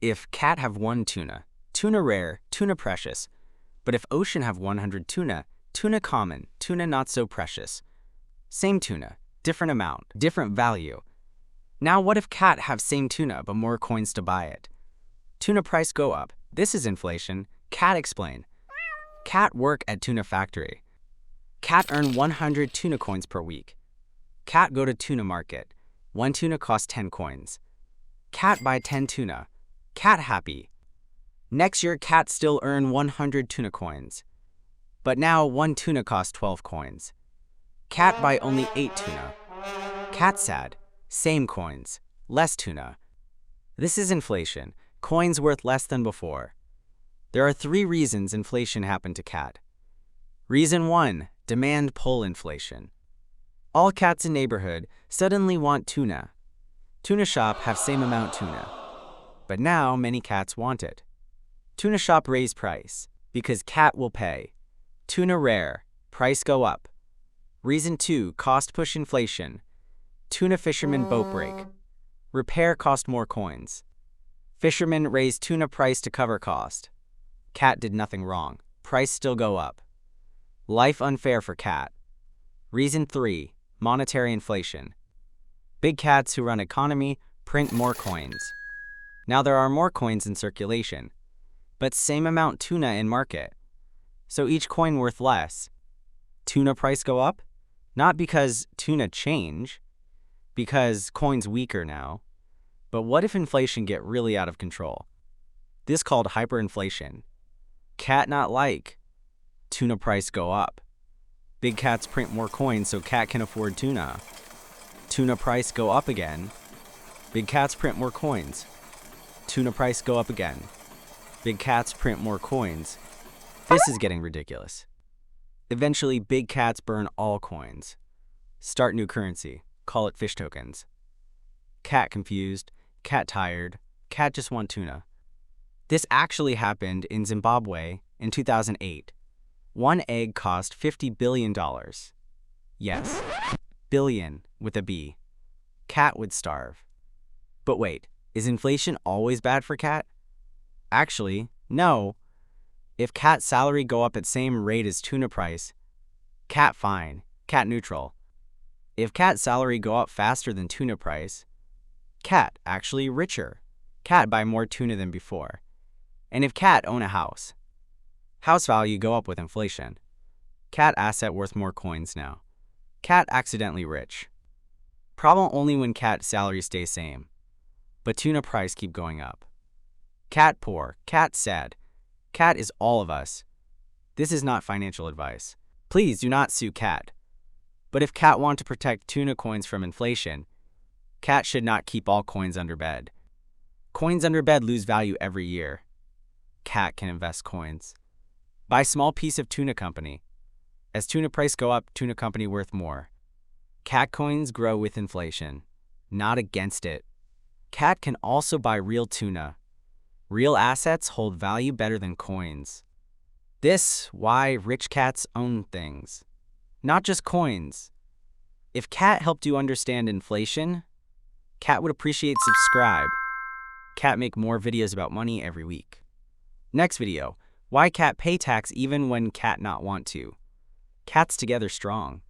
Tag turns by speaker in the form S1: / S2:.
S1: If cat have 1 tuna, tuna rare, tuna precious. But if ocean have 100 tuna, tuna common, tuna not so precious. Same tuna, different amount, different value. Now what if cat have same tuna but more coins to buy it? Tuna price go up. This is inflation. Cat explain. Cat work at tuna factory. Cat earn 100 tuna coins per week. Cat go to tuna market. 1 tuna cost 10 coins. Cat buy 10 tuna. Cat happy. Next year, cat still earn 100 tuna coins. But now 1 tuna costs 12 coins. Cat buy only 8 tuna. Cat sad. Same coins. Less tuna. This is inflation. Coins worth less than before. There are 3 reasons inflation happened to cat. Reason 1. Demand pull inflation. All cats in neighborhood suddenly want tuna. Tuna shop have same amount tuna. But now many cats want it. Tuna shop raise price because cat will pay. Tuna rare, price go up. Reason 2. Cost push inflation. Tuna fisherman boat break. Repair cost more coins. Fisherman raise tuna price to cover cost. Cat did nothing wrong. Price still go up. Life unfair for cat. Reason 3. Monetary inflation. Big cats who run economy print more coins. Now there are more coins in circulation, but same amount tuna in market. So each coin worth less. Tuna price go up? Not because tuna change, because coins weaker now. But what if inflation get really out of control? This called hyperinflation. Cat not like. Tuna price go up. Big cats print more coins so cat can afford tuna. Tuna price go up again. Big cats print more coins. Tuna price go up again. Big cats print more coins. This is getting ridiculous. Eventually, big cats burn all coins. Start new currency. Call it fish tokens. Cat confused. Cat tired. Cat just want tuna. This actually happened in Zimbabwe in 2008. 1 egg cost $50 billion. Yes, billion with a B. Cat would starve. But wait, is inflation always bad for cat? Actually, no. If cat salary go up at same rate as tuna price, cat fine, cat neutral. If cat salary go up faster than tuna price, cat actually richer. Cat buy more tuna than before. And if cat own a house value go up with inflation. Cat asset worth more coins now. Cat accidentally rich. Problem only when cat salary stays same. But tuna price keep going up. Cat poor, cat sad. Cat is all of us. This is not financial advice. Please do not sue cat. But if cat want to protect tuna coins from inflation, cat should not keep all coins under bed. Coins under bed lose value every year. Cat can invest coins. Buy small piece of tuna company. As tuna price go up, tuna company worth more. Cat coins grow with inflation, not against it. Cat can also buy real tuna. Real assets hold value better than coins. This why rich cats own things, not just coins. If cat helped you understand inflation, cat would appreciate subscribe. Cat make more videos about money every week. Next video, why cat pay tax even when cat not want to. Cats together strong.